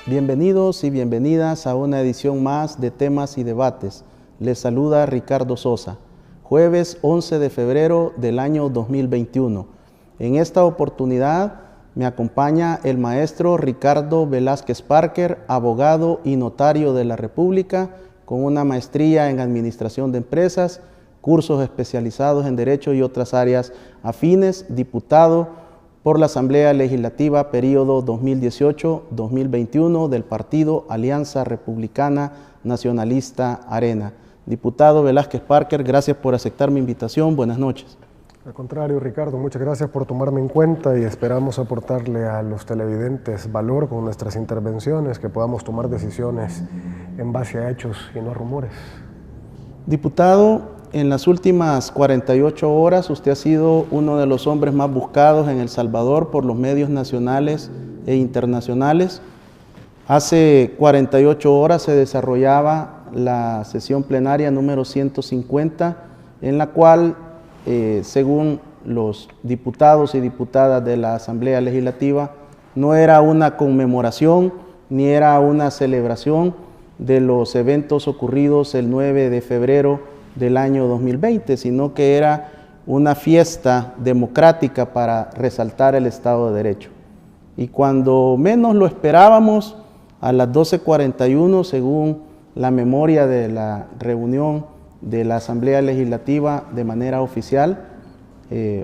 Bienvenidos y bienvenidas a una edición más de Temas y Debates. Les saluda Ricardo Sosa. Jueves 11 de febrero del año 2021. En esta oportunidad me acompaña el maestro Ricardo Velázquez Parker, abogado y notario de la República, con una maestría en Administración de Empresas, cursos especializados en Derecho y otras áreas afines, diputado por la Asamblea Legislativa periodo 2018-2021 del Partido Alianza Republicana Nacionalista Arena. Diputado Velázquez Parker, gracias por aceptar mi invitación. Buenas noches. Al contrario, Ricardo, muchas gracias por tomarme en cuenta y esperamos aportarle a los televidentes valor con nuestras intervenciones, que podamos tomar decisiones en base a hechos y no rumores. Diputado, en las últimas 48 horas usted ha sido uno de los hombres más buscados en El Salvador por los medios nacionales e internacionales. Hace 48 horas se desarrollaba la sesión plenaria número 150, en la cual, según los diputados y diputadas de la Asamblea Legislativa, no era una conmemoración ni era una celebración de los eventos ocurridos el 9 de febrero del año 2020, sino que era una fiesta democrática para resaltar el Estado de Derecho. Y cuando menos lo esperábamos, a las 12:41, según la memoria de la reunión de la Asamblea Legislativa de manera oficial,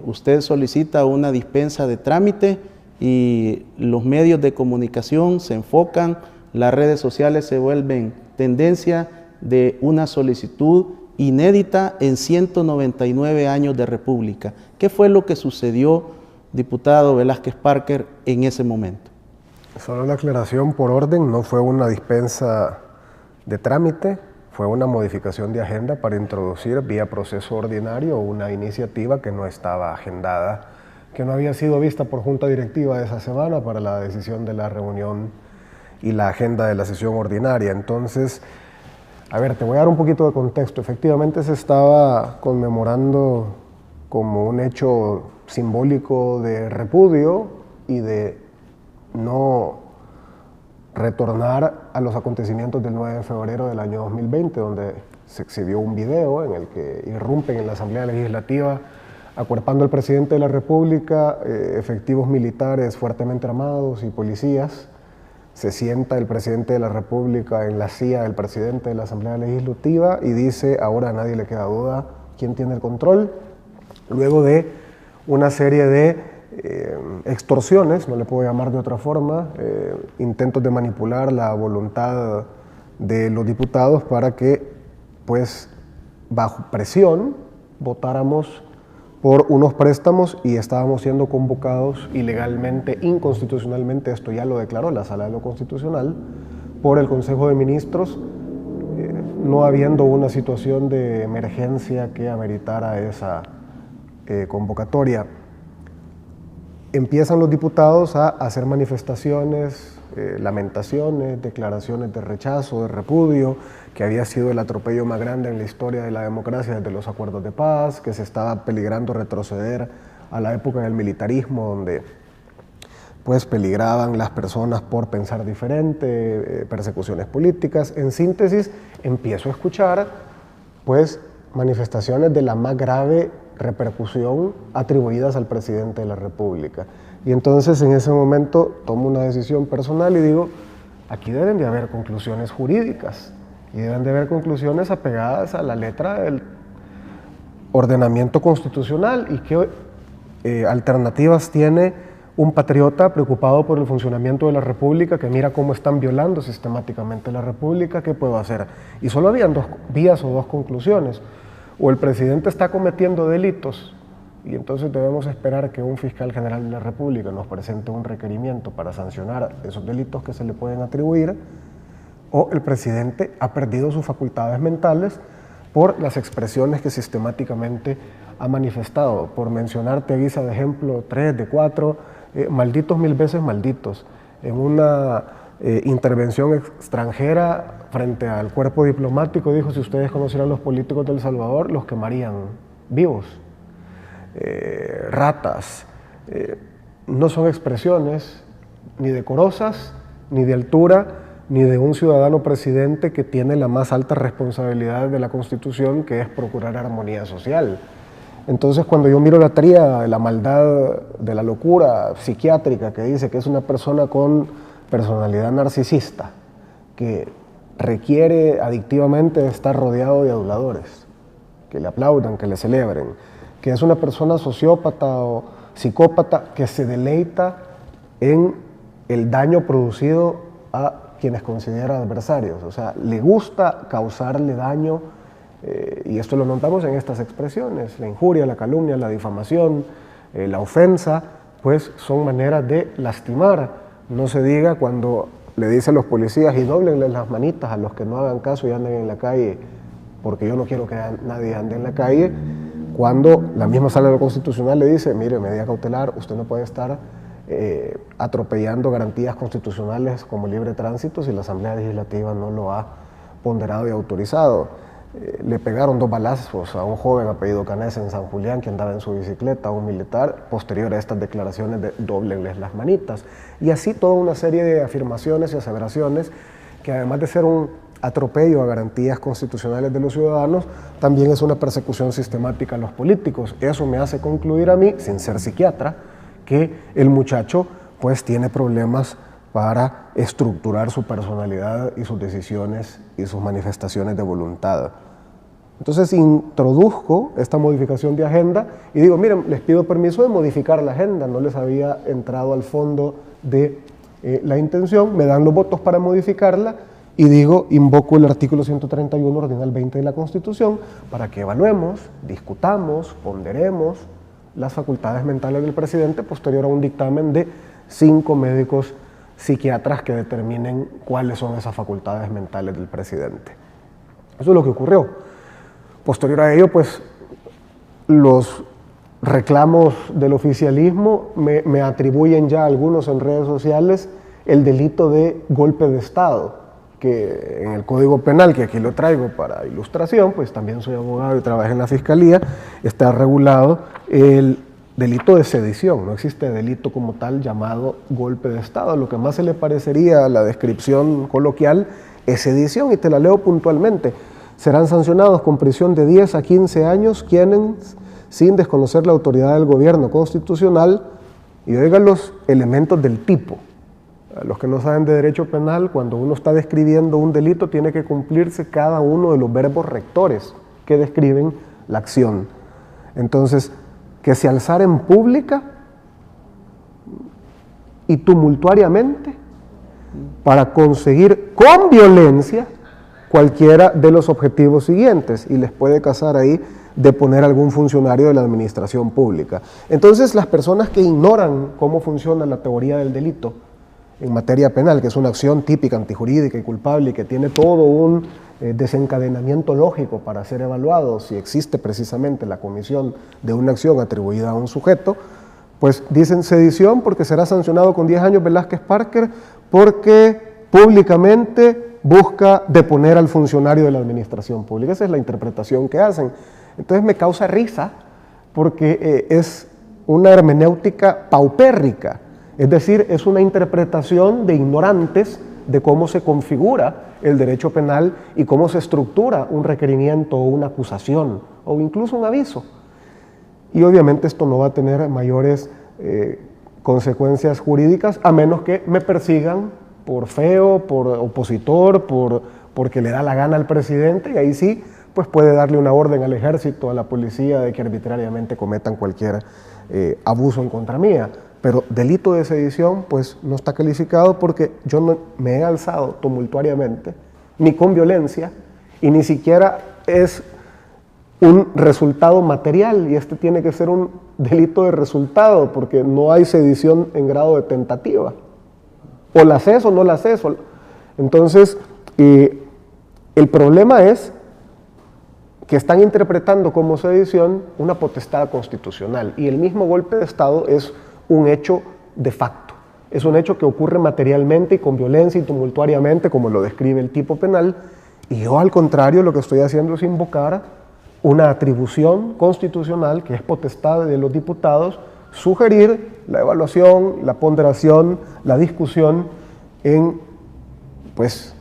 usted solicita una dispensa de trámite y los medios de comunicación se enfocan, las redes sociales se vuelven tendencia de una solicitud inédita en 199 años de República. ¿Qué fue lo que sucedió, diputado Velázquez Parker, en ese momento? Solo la aclaración por orden, no fue una dispensa de trámite, fue una modificación de agenda para introducir vía proceso ordinario una iniciativa que no estaba agendada, que no había sido vista por junta directiva de esa semana para la decisión de la reunión y la agenda de la sesión ordinaria. Entonces, a ver, te voy a dar un poquito de contexto. Efectivamente se estaba conmemorando como un hecho simbólico de repudio y de no retornar a los acontecimientos del 9 de febrero del año 2020, donde se exhibió un video en el que irrumpen en la Asamblea Legislativa acuerpando al presidente de la República, efectivos militares fuertemente armados y policías. Se sienta el presidente de la República en la silla del presidente de la Asamblea Legislativa y dice: ahora a nadie le queda duda quién tiene el control. Luego de una serie de extorsiones, no le puedo llamar de otra forma, intentos de manipular la voluntad de los diputados para que, pues, bajo presión, votáramos por unos préstamos y estábamos siendo convocados ilegalmente, inconstitucionalmente, esto ya lo declaró la Sala de lo Constitucional, por el Consejo de Ministros, no habiendo una situación de emergencia que ameritara esa convocatoria. Empiezan los diputados a hacer manifestaciones, lamentaciones, declaraciones de rechazo, de repudio, que había sido el atropello más grande en la historia de la democracia desde los acuerdos de paz, que se estaba peligrando retroceder a la época del militarismo, donde pues peligraban las personas por pensar diferente, persecuciones políticas. En síntesis, empiezo a escuchar pues manifestaciones de la más grave repercusión atribuidas al presidente de la República. Y entonces en ese momento tomo una decisión personal y digo: aquí deben de haber conclusiones jurídicas y deben de haber conclusiones apegadas a la letra del ordenamiento constitucional. ¿Y qué alternativas tiene un patriota preocupado por el funcionamiento de la República, que mira cómo están violando sistemáticamente la República? ¿Qué puedo hacer? Y solo habían dos vías o dos conclusiones: o el presidente está cometiendo delitos y entonces debemos esperar que un fiscal general de la República nos presente un requerimiento para sancionar esos delitos que se le pueden atribuir, o el presidente ha perdido sus facultades mentales por las expresiones que sistemáticamente ha manifestado. Por mencionarte a guisa de ejemplo 3 de 4, malditos 1000 veces malditos. En una intervención extranjera frente al cuerpo diplomático. Dijo, si ustedes conocieran los políticos de El Salvador, los quemarían vivos. Ratas. No son expresiones ni decorosas, ni de altura, ni de un ciudadano presidente que tiene la más alta responsabilidad de la Constitución, que es procurar armonía social. Entonces, cuando yo miro la tríada de la maldad, de la locura psiquiátrica, que dice que es una persona con personalidad narcisista, que requiere adictivamente estar rodeado de aduladores, que le aplaudan, que le celebren, que es una persona sociópata o psicópata que se deleita en el daño producido a quienes considera adversarios, o sea, le gusta causarle daño, y esto lo notamos en estas expresiones: la injuria, la calumnia, la difamación, la ofensa, pues son maneras de lastimar. No se diga cuando le dice a los policías, y dóblenle las manitas a los que no hagan caso y anden en la calle, porque yo no quiero que nadie ande en la calle, cuando la misma Sala Constitucional le dice, mire, medida cautelar, usted no puede estar atropellando garantías constitucionales como libre tránsito si la Asamblea Legislativa no lo ha ponderado y autorizado. Le pegaron 2 balazos a un joven apellido Canés en San Julián que andaba en su bicicleta, a un militar, posterior a estas declaraciones de dóblenles las manitas. Y así toda una serie de afirmaciones y aseveraciones que, además de ser un atropello a garantías constitucionales de los ciudadanos, también es una persecución sistemática a los políticos. Eso me hace concluir a mí, sin ser psiquiatra, que el muchacho pues tiene problemas para estructurar su personalidad y sus decisiones y sus manifestaciones de voluntad. Entonces introduzco esta modificación de agenda y digo, miren, les pido permiso de modificar la agenda, no les había entrado al fondo de la intención, me dan los votos para modificarla y digo, invoco el artículo 131, ordinal 20 de la Constitución, para que evaluemos, discutamos, ponderemos las facultades mentales del presidente posterior a un dictamen de 5 médicos psiquiatras que determinen cuáles son esas facultades mentales del presidente. Eso es lo que ocurrió. Posterior a ello, pues, los reclamos del oficialismo me atribuyen ya algunos en redes sociales el delito de golpe de Estado, que en el Código Penal, que aquí lo traigo para ilustración, pues también soy abogado y trabajé en la Fiscalía, está regulado el delito de sedición. No existe delito como tal llamado golpe de Estado. Lo que más se le parecería a la descripción coloquial es sedición, y te la leo puntualmente. Serán sancionados con prisión de 10 a 15 años quienes, sin desconocer la autoridad del gobierno constitucional, y oigan los elementos del tipo. A los que no saben de derecho penal, cuando uno está describiendo un delito, tiene que cumplirse cada uno de los verbos rectores que describen la acción. Entonces, que se alzaren pública y tumultuariamente para conseguir con violencia cualquiera de los objetivos siguientes, y les puede casar ahí de poner algún funcionario de la administración pública. Entonces, las personas que ignoran cómo funciona la teoría del delito en materia penal, que es una acción típica, antijurídica y culpable, y que tiene todo un desencadenamiento lógico para ser evaluado si existe precisamente la comisión de una acción atribuida a un sujeto, pues dicen sedición porque será sancionado con 10 años Velázquez Parker porque públicamente busca deponer al funcionario de la administración pública. Esa es la interpretación que hacen. Entonces me causa risa porque es una hermenéutica paupérrica, es decir, es una interpretación de ignorantes de cómo se configura el derecho penal y cómo se estructura un requerimiento o una acusación o incluso un aviso. Y obviamente esto no va a tener mayores consecuencias jurídicas, a menos que me persigan por feo, por opositor, porque le da la gana al presidente, y ahí sí pues puede darle una orden al ejército, a la policía, de que arbitrariamente cometan cualquier abuso en contra mía. Pero delito de sedición pues no está calificado porque yo no me he alzado tumultuariamente, ni con violencia, y ni siquiera es un resultado material, y este tiene que ser un delito de resultado porque no hay sedición en grado de tentativa. O la haces o no la haces. Entonces, el problema es que están interpretando como sedición una potestad constitucional, y el mismo golpe de Estado es un hecho de facto. es un hecho que ocurre materialmente y con violencia y tumultuariamente, como lo describe el tipo penal, y yo al contrario lo que estoy haciendo es invocar una atribución constitucional que es potestad de los diputados, sugerir la evaluación, la ponderación, la discusión en pues,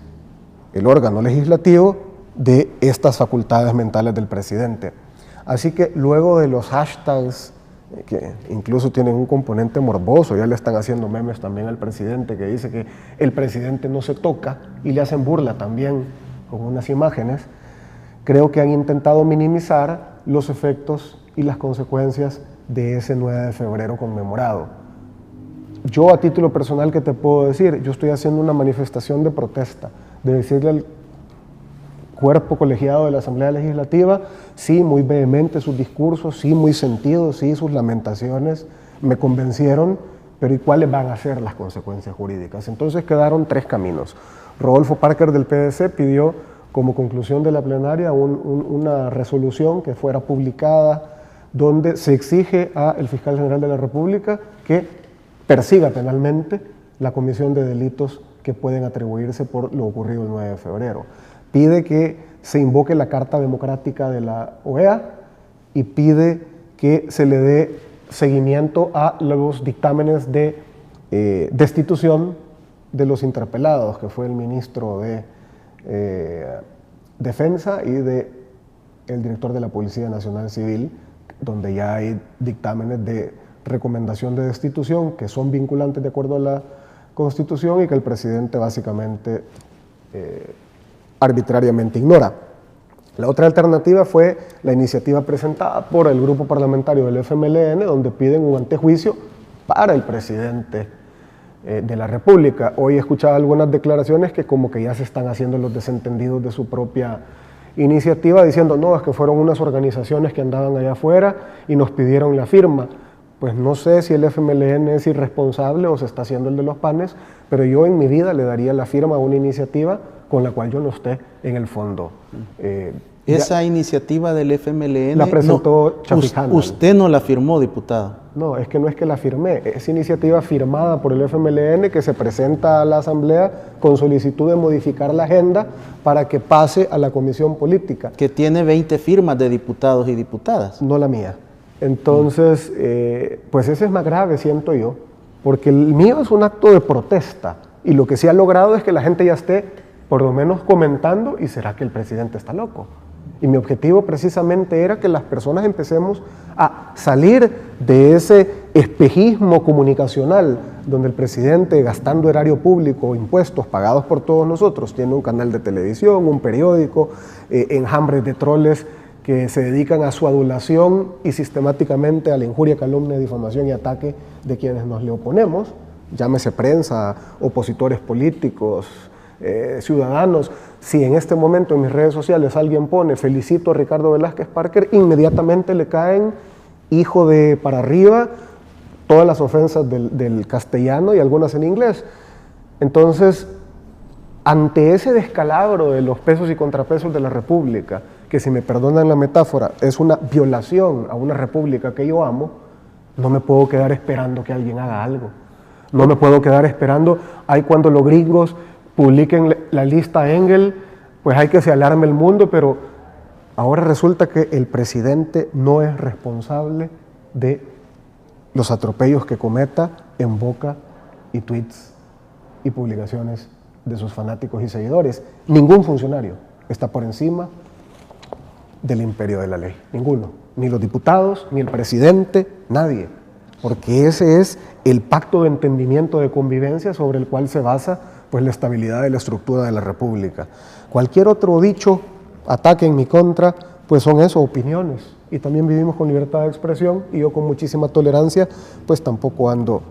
el órgano legislativo de estas facultades mentales del presidente. Así que luego de los hashtags, que incluso tienen un componente morboso, ya le están haciendo memes también al presidente, que dice que el presidente no se toca, y le hacen burla también con unas imágenes, creo que han intentado minimizar los efectos y las consecuencias de ese 9 de febrero conmemorado. Yo a título personal, ¿qué te puedo decir? Yo estoy haciendo una manifestación de protesta, de decirle al cuerpo colegiado de la Asamblea Legislativa, sí, muy vehemente sus discursos, sí, muy sentidos, sí, sus lamentaciones me convencieron, pero ¿y cuáles van a ser las consecuencias jurídicas? Entonces quedaron 3 caminos. Rodolfo Parker del PDC pidió como conclusión de la plenaria una resolución que fuera publicada donde se exige al fiscal general de la República que persiga penalmente la comisión de delitos que pueden atribuirse por lo ocurrido el 9 de febrero. Pide que se invoque la Carta Democrática de la OEA y pide que se le dé seguimiento a los dictámenes de destitución de los interpelados, que fue el ministro de Defensa y el director de la Policía Nacional Civil, donde ya hay dictámenes de recomendación de destitución que son vinculantes de acuerdo a la Constitución y que el presidente básicamente arbitrariamente ignora. La otra alternativa fue la iniciativa presentada por el grupo parlamentario del FMLN, donde piden un antejuicio para el presidente de la República. Hoy he escuchado algunas declaraciones que como que ya se están haciendo los desentendidos de su propia iniciativa, diciendo, no, es que fueron unas organizaciones que andaban allá afuera y nos pidieron la firma. Pues no sé si el FMLN es irresponsable o se está haciendo el de los panes, pero yo en mi vida le daría la firma a una iniciativa con la cual yo no esté en el fondo. Esa iniciativa del FMLN la presentó Chafijana. Usted no la firmó, diputado. No, es que no es que la firmé, es iniciativa firmada por el FMLN que se presenta a la Asamblea con solicitud de modificar la agenda para que pase a la Comisión Política. Que tiene 20 firmas de diputados y diputadas. No la mía. Entonces, pues ese es más grave, siento yo, porque el mío es un acto de protesta y lo que sí ha logrado es que la gente ya esté por lo menos comentando y será que el presidente está loco. Y mi objetivo precisamente era que las personas empecemos a salir de ese espejismo comunicacional donde el presidente, gastando erario público, impuestos pagados por todos nosotros, tiene un canal de televisión, un periódico, enjambres de troles que se dedican a su adulación y sistemáticamente a la injuria, calumnia, difamación y ataque de quienes nos le oponemos, llámese prensa, opositores políticos, ciudadanos. Si en este momento en mis redes sociales alguien pone felicito a Ricardo Velázquez Parker, inmediatamente le caen hijo de para arriba todas las ofensas del castellano y algunas en inglés. Entonces, ante ese descalabro de los pesos y contrapesos de la República, que si me perdonan la metáfora, es una violación a una república que yo amo, no me puedo quedar esperando que alguien haga algo. No me puedo quedar esperando, cuando los gringos publiquen la lista Engel, pues hay que se alarme el mundo, pero ahora resulta que el presidente no es responsable de los atropellos que cometa en boca y tweets y publicaciones de sus fanáticos y seguidores. Ningún funcionario está por encima del imperio de la ley, ninguno, ni los diputados, ni el presidente, nadie, porque ese es el pacto de entendimiento de convivencia sobre el cual se basa pues la estabilidad de la estructura de la República. Cualquier otro dicho, ataque en mi contra, pues son eso, opiniones, y también vivimos con libertad de expresión, y yo con muchísima tolerancia, pues tampoco ando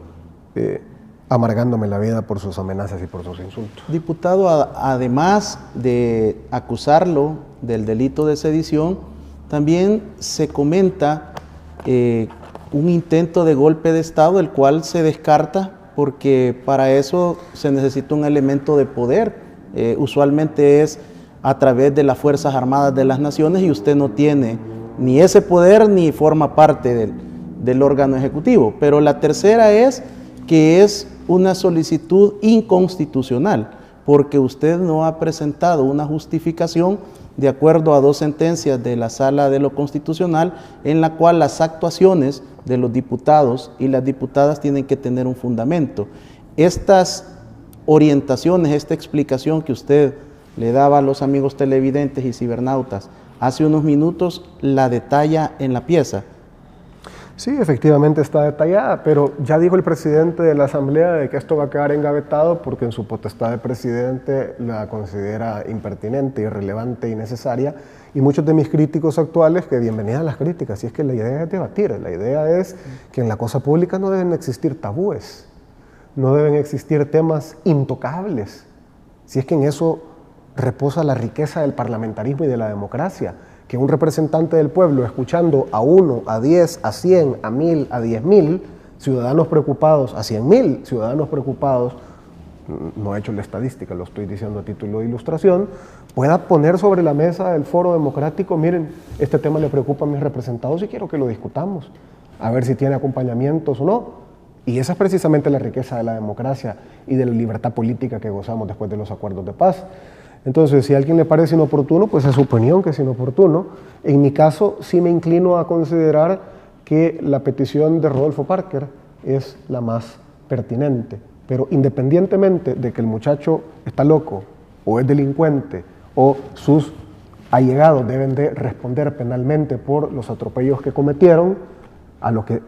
amargándome la vida por sus amenazas y por sus insultos. Diputado, además de acusarlo del delito de sedición, también se comenta un intento de golpe de Estado, el cual se descarta porque para eso se necesita un elemento de poder. Usualmente es a través de las Fuerzas Armadas de las Naciones y usted no tiene ni ese poder ni forma parte del órgano ejecutivo. Pero la tercera es que es una solicitud inconstitucional, porque usted no ha presentado una justificación de acuerdo a 2 sentencias de la Sala de lo Constitucional, en la cual las actuaciones de los diputados y las diputadas tienen que tener un fundamento. Estas orientaciones, esta explicación que usted le daba a los amigos televidentes y cibernautas hace unos minutos, la detalla en la pieza. Sí, efectivamente está detallada, pero ya dijo el presidente de la Asamblea de que esto va a quedar engavetado porque en su potestad de presidente la considera impertinente, irrelevante, innecesaria, y muchos de mis críticos actuales, que bienvenidas las críticas, y es que la idea es debatir, la idea es que en la cosa pública no deben existir tabúes, no deben existir temas intocables, si es que en eso reposa la riqueza del parlamentarismo y de la democracia, que un representante del pueblo, escuchando a 1, a 10, a 100, a 1000, a 10.000 ciudadanos preocupados, a 100.000 ciudadanos preocupados, no he hecho la estadística, lo estoy diciendo a título de ilustración, pueda poner sobre la mesa del foro democrático, miren, este tema le preocupa a mis representados y quiero que lo discutamos, a ver si tiene acompañamientos o no. Y esa es precisamente la riqueza de la democracia y de la libertad política que gozamos después de los acuerdos de paz. Entonces, si a alguien le parece inoportuno, pues es su opinión que es inoportuno. En mi caso, sí me inclino a considerar que la petición de Rodolfo Parker es la más pertinente. Pero independientemente de que el muchacho está loco, o es delincuente, o sus allegados deben de responder penalmente por los atropellos que cometieron, a lo que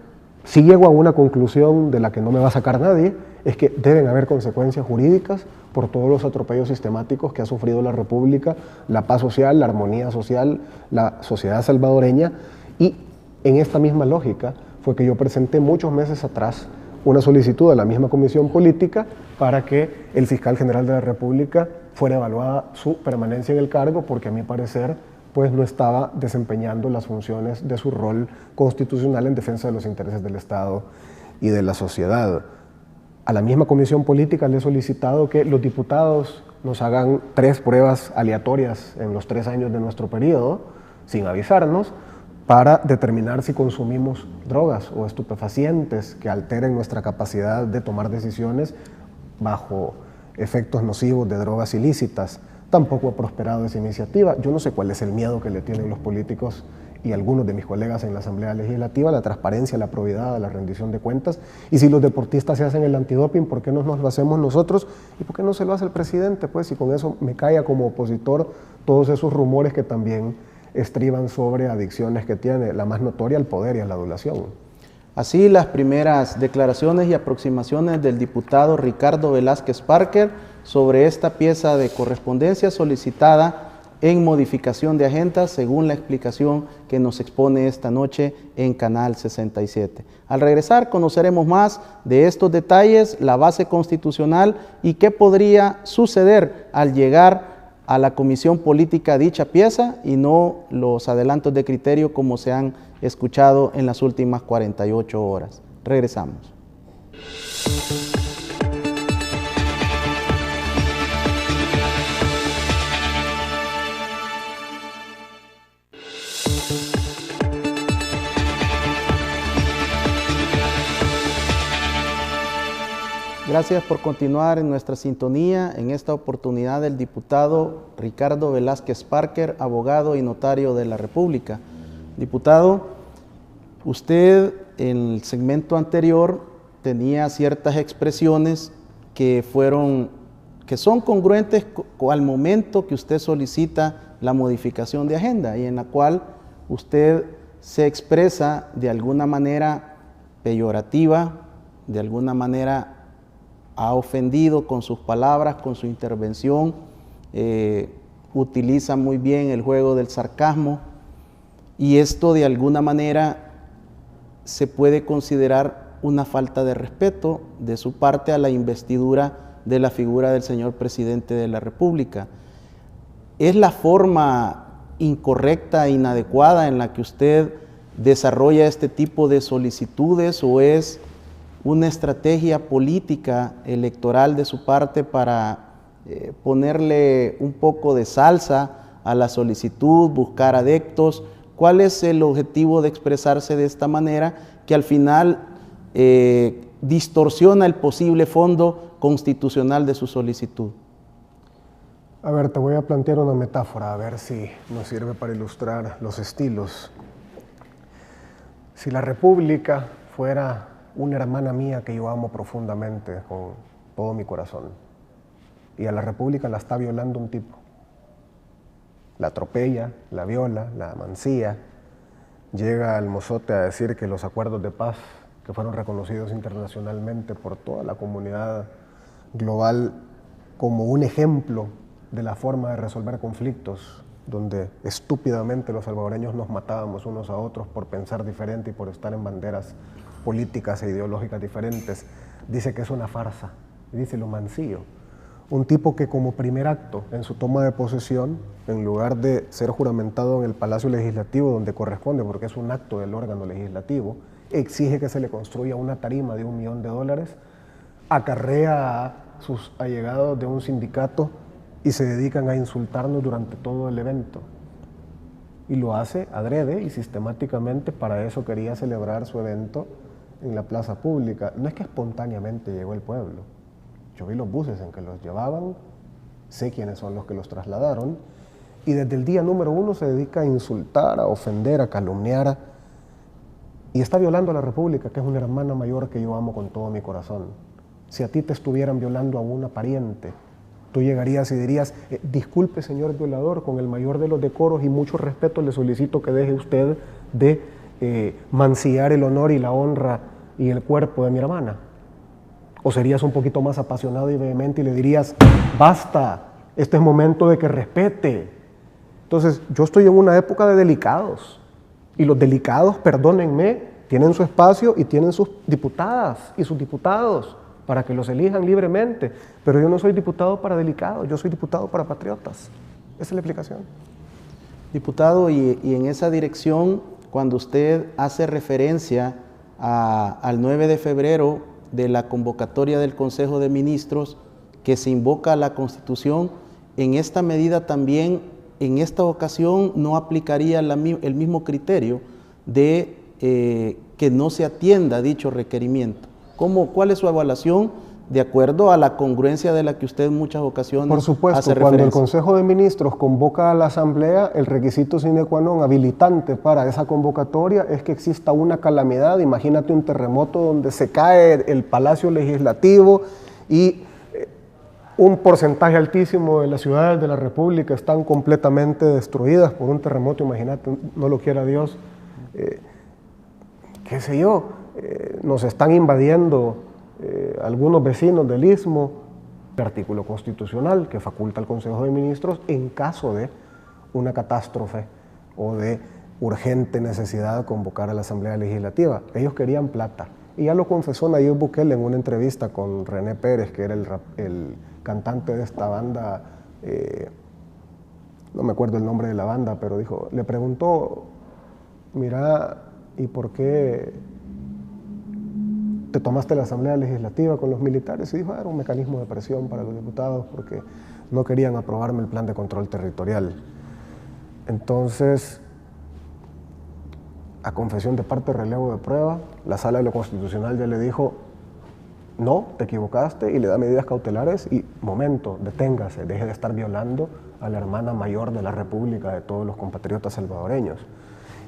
sí llego a una conclusión de la que no me va a sacar nadie, es que deben haber consecuencias jurídicas por todos los atropellos sistemáticos que ha sufrido la República, la paz social, la armonía social, la sociedad salvadoreña, y en esta misma lógica fue que yo presenté muchos meses atrás una solicitud a la misma Comisión Política para que el fiscal general de la República fuera evaluada su permanencia en el cargo, porque a mi parecer pues no estaba desempeñando las funciones de su rol constitucional en defensa de los intereses del Estado y de la sociedad. A la misma Comisión Política le he solicitado que los diputados nos hagan 3 pruebas aleatorias en los 3 años de nuestro periodo, sin avisarnos, para determinar si consumimos drogas o estupefacientes que alteren nuestra capacidad de tomar decisiones bajo efectos nocivos de drogas ilícitas. Tampoco ha prosperado esa iniciativa. Yo no sé cuál es el miedo que le tienen los políticos y algunos de mis colegas en la Asamblea Legislativa, la transparencia, la probidad, la rendición de cuentas. Y si los deportistas se hacen el antidoping, ¿por qué no nos lo hacemos nosotros? ¿Y por qué no se lo hace el presidente? Pues, y con eso me calla como opositor todos esos rumores que también estriban sobre adicciones que tiene, la más notoria al poder y a la adulación. Así, las primeras declaraciones y aproximaciones del diputado Ricardo Velázquez Parker sobre esta pieza de correspondencia solicitada en modificación de agenda, según la explicación que nos expone esta noche en Canal 67. Al regresar conoceremos más de estos detalles, la base constitucional y qué podría suceder al llegar a la Comisión Política dicha pieza y no los adelantos de criterio como se han escuchado en las últimas 48 horas. Regresamos. Gracias por continuar en nuestra sintonía. En esta oportunidad el diputado Ricardo Velázquez Parker, abogado y notario de la República. Diputado, usted en el segmento anterior tenía ciertas expresiones que son congruentes al momento que usted solicita la modificación de agenda y en la cual usted se expresa de alguna manera peyorativa, de alguna manera ha ofendido con sus palabras, con su intervención, utiliza muy bien el juego del sarcasmo y esto de alguna manera se puede considerar una falta de respeto de su parte a la investidura de la figura del señor presidente de la República. ¿Es la forma incorrecta e inadecuada en la que usted desarrolla este tipo de solicitudes o es una estrategia política electoral de su parte para ponerle un poco de salsa a la solicitud, buscar adeptos? ¿Cuál es el objetivo de expresarse de esta manera que al final distorsiona el posible fondo constitucional de su solicitud. A ver, te voy a plantear una metáfora, a ver si nos sirve para ilustrar los estilos. Si la República fuera una hermana mía que yo amo profundamente con todo mi corazón, y a la República la está violando un tipo, la atropella, la viola, la mancilla, llega al mozote a decir que los acuerdos de paz que fueron reconocidos internacionalmente por toda la comunidad global como un ejemplo de la forma de resolver conflictos, donde estúpidamente los salvadoreños nos matábamos unos a otros por pensar diferente y por estar en banderas políticas e ideológicas diferentes, dice que es una farsa, y dice lo mancillo. Un tipo que como primer acto en su toma de posesión, en lugar de ser juramentado en el Palacio Legislativo donde corresponde, porque es un acto del órgano legislativo, exige que se le construya una tarima de $1 millón, acarrea a sus allegados de un sindicato y se dedican a insultarnos durante todo el evento. Y lo hace adrede y sistemáticamente. Para eso quería celebrar su evento en la plaza pública. No es que espontáneamente llegó el pueblo. Yo vi los buses en que los llevaban, sé quiénes son los que los trasladaron, y desde el día número 1 se dedica a insultar, a ofender, a calumniar, y está violando a la República, que es una hermana mayor que yo amo con todo mi corazón. Si a ti te estuvieran violando a una pariente, tú llegarías y dirías, disculpe señor violador, con el mayor de los decoros y mucho respeto le solicito que deje usted de mancillar el honor y la honra y el cuerpo de mi hermana. ¿O serías un poquito más apasionado y vehemente y le dirías, basta, este es momento de que respete? Entonces, yo estoy en una época de delicados, y los delicados, perdónenme, tienen su espacio y tienen sus diputadas y sus diputados para que los elijan libremente, pero yo no soy diputado para delicados, yo soy diputado para patriotas. Esa es la explicación. Diputado, y en esa dirección, cuando usted hace referencia al 9 de febrero de la convocatoria del Consejo de Ministros, que se invoca a la Constitución, en esta medida también, en esta ocasión, no aplicaría el mismo criterio de que no se atienda dicho requerimiento. ¿Cuál es su evaluación de acuerdo a la congruencia de la que usted en muchas ocasiones Por supuesto, hace cuando referencia? el Consejo de Ministros convoca a la Asamblea, el requisito sine qua non habilitante para esa convocatoria es que exista una calamidad. Imagínate un terremoto donde se cae el Palacio Legislativo y un porcentaje altísimo de las ciudades de la República están completamente destruidas por un terremoto. Imagínate, no lo quiera Dios, qué sé yo, nos están invadiendo algunos vecinos del Istmo, el artículo constitucional que faculta al Consejo de Ministros en caso de una catástrofe o de urgente necesidad de convocar a la Asamblea Legislativa. Ellos querían plata. Y ya lo confesó Nayib Bukele en una entrevista con René Pérez, que era el cantante de esta banda, no me acuerdo el nombre de la banda, pero dijo, le preguntó, mira, ¿y por qué te tomaste la Asamblea Legislativa con los militares? Y dijo, era un mecanismo de presión para los diputados porque no querían aprobarme el plan de control territorial. Entonces, a confesión de parte, relevo de prueba, la Sala de lo Constitucional ya le dijo, no, te equivocaste, y le da medidas cautelares y, momento, deténgase, deje de estar violando a la hermana mayor de la República, de todos los compatriotas salvadoreños.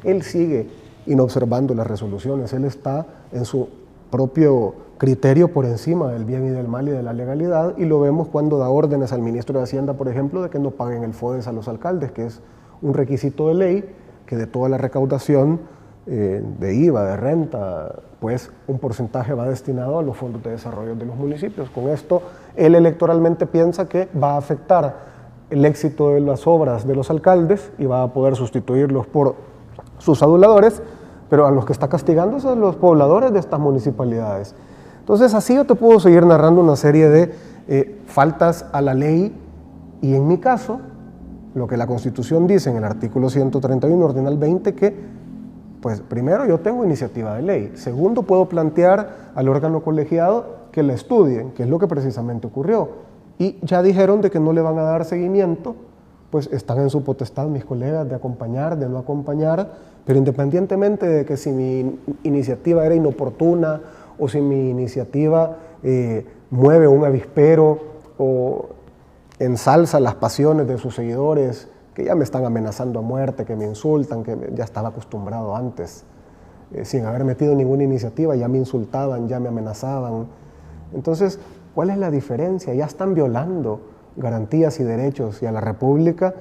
Él sigue inobservando las resoluciones, él está en su propio criterio por encima del bien y del mal y de la legalidad, y lo vemos cuando da órdenes al ministro de Hacienda, por ejemplo, de que no paguen el FODES a los alcaldes, que es un requisito de ley, que de toda la recaudación de IVA, de renta, pues un porcentaje va destinado a los fondos de desarrollo de los municipios. Con esto, él electoralmente piensa que va a afectar el éxito de las obras de los alcaldes y va a poder sustituirlos por sus aduladores, pero a los que está castigando son los pobladores de estas municipalidades. Entonces, así yo te puedo seguir narrando una serie de faltas a la ley, y en mi caso, lo que la Constitución dice en el artículo 131, ordinal 20, que pues primero yo tengo iniciativa de ley, segundo puedo plantear al órgano colegiado que la estudien, que es lo que precisamente ocurrió, y ya dijeron de que no le van a dar seguimiento, pues están en su potestad mis colegas de acompañar, de no acompañar, pero independientemente de que si mi iniciativa era inoportuna o si mi iniciativa mueve un avispero o ensalza las pasiones de sus seguidores, que ya me están amenazando a muerte, que me insultan, que ya estaba acostumbrado antes, sin haber metido ninguna iniciativa, ya me insultaban, ya me amenazaban. Entonces, ¿cuál es la diferencia? Ya están violando garantías y derechos y a la República,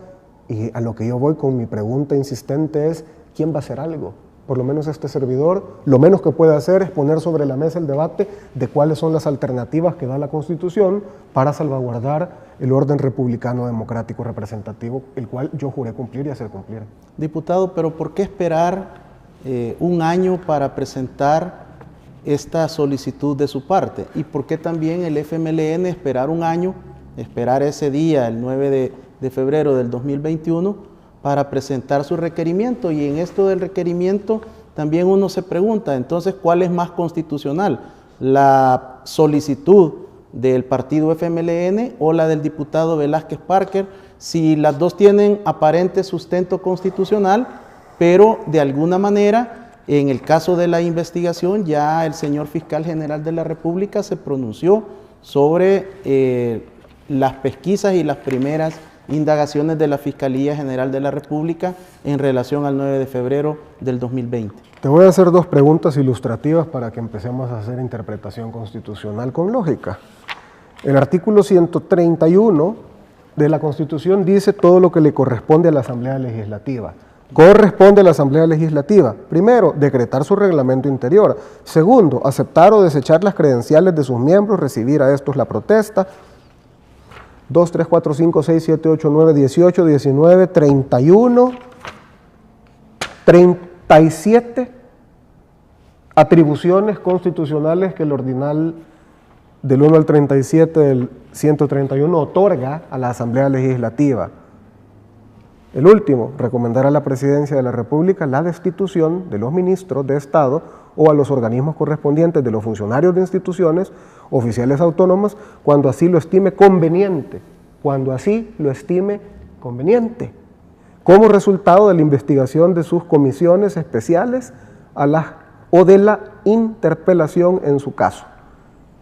y a lo que yo voy con mi pregunta insistente es, ¿quién va a hacer algo? Por lo menos este servidor, lo menos que puede hacer es poner sobre la mesa el debate de cuáles son las alternativas que da la Constitución para salvaguardar el orden republicano democrático representativo, el cual yo juré cumplir y hacer cumplir. Diputado, pero ¿por qué esperar un año para presentar esta solicitud de su parte? ¿Y por qué también el FMLN esperar un año, esperar ese día, el 9 de febrero del 2021, para presentar su requerimiento? Y en esto del requerimiento también uno se pregunta, entonces, ¿cuál es más constitucional? ¿La solicitud del partido FMLN o la del diputado Velázquez Parker? Si las dos tienen aparente sustento constitucional, pero de alguna manera, en el caso de la investigación, ya el señor fiscal general de la República se pronunció sobre las pesquisas y las primeras indagaciones de la Fiscalía General de la República en relación al 9 de febrero del 2020. Te voy a hacer dos preguntas ilustrativas para que empecemos a hacer interpretación constitucional con lógica. El artículo 131 de la Constitución dice todo lo que le corresponde a la Asamblea Legislativa. Corresponde a la Asamblea Legislativa, primero, decretar su reglamento interior. Segundo, aceptar o desechar las credenciales de sus miembros, recibir a estos la protesta. 2, 3, 4, 5, 6, 7, 8, 9, 18, 19, 31, 37 atribuciones constitucionales que el ordinal del 1 al 37 del 131 otorga a la Asamblea Legislativa. El último, recomendar a la Presidencia de la República la destitución de los ministros de Estado o a los organismos correspondientes de los funcionarios de instituciones oficiales autónomas cuando así lo estime conveniente, como resultado de la investigación de sus comisiones especiales o de la interpelación en su caso.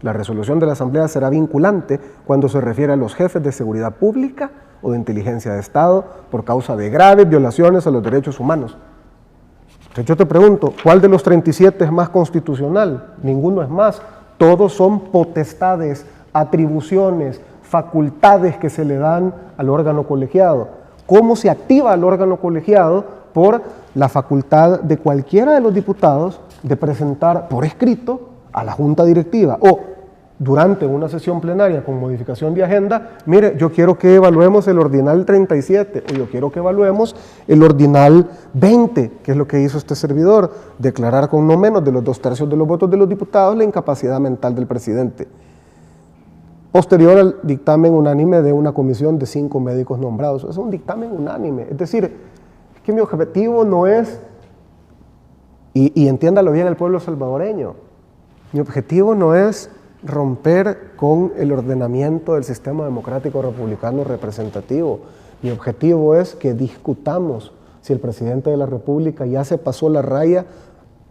La resolución de la Asamblea será vinculante cuando se refiere a los jefes de seguridad pública o de inteligencia de Estado por causa de graves violaciones a los derechos humanos. Entonces yo te pregunto, ¿cuál de los 37 es más constitucional? Ninguno es más. Todos son potestades, atribuciones, facultades que se le dan al órgano colegiado. ¿Cómo se activa el órgano colegiado? Por la facultad de cualquiera de los diputados de presentar por escrito a la Junta Directiva o durante una sesión plenaria con modificación de agenda, mire, yo quiero que evaluemos el ordinal 37 o yo quiero que evaluemos el ordinal 20, que es lo que hizo este servidor, declarar con no menos de los 2/3 de los votos de los diputados la incapacidad mental del presidente. Posterior al dictamen unánime de una comisión de 5 médicos nombrados. Es un dictamen unánime, es decir, es que mi objetivo no es, y entiéndalo bien el pueblo salvadoreño, mi objetivo no es romper con el ordenamiento del sistema democrático republicano representativo. Mi objetivo es que discutamos si el presidente de la República ya se pasó la raya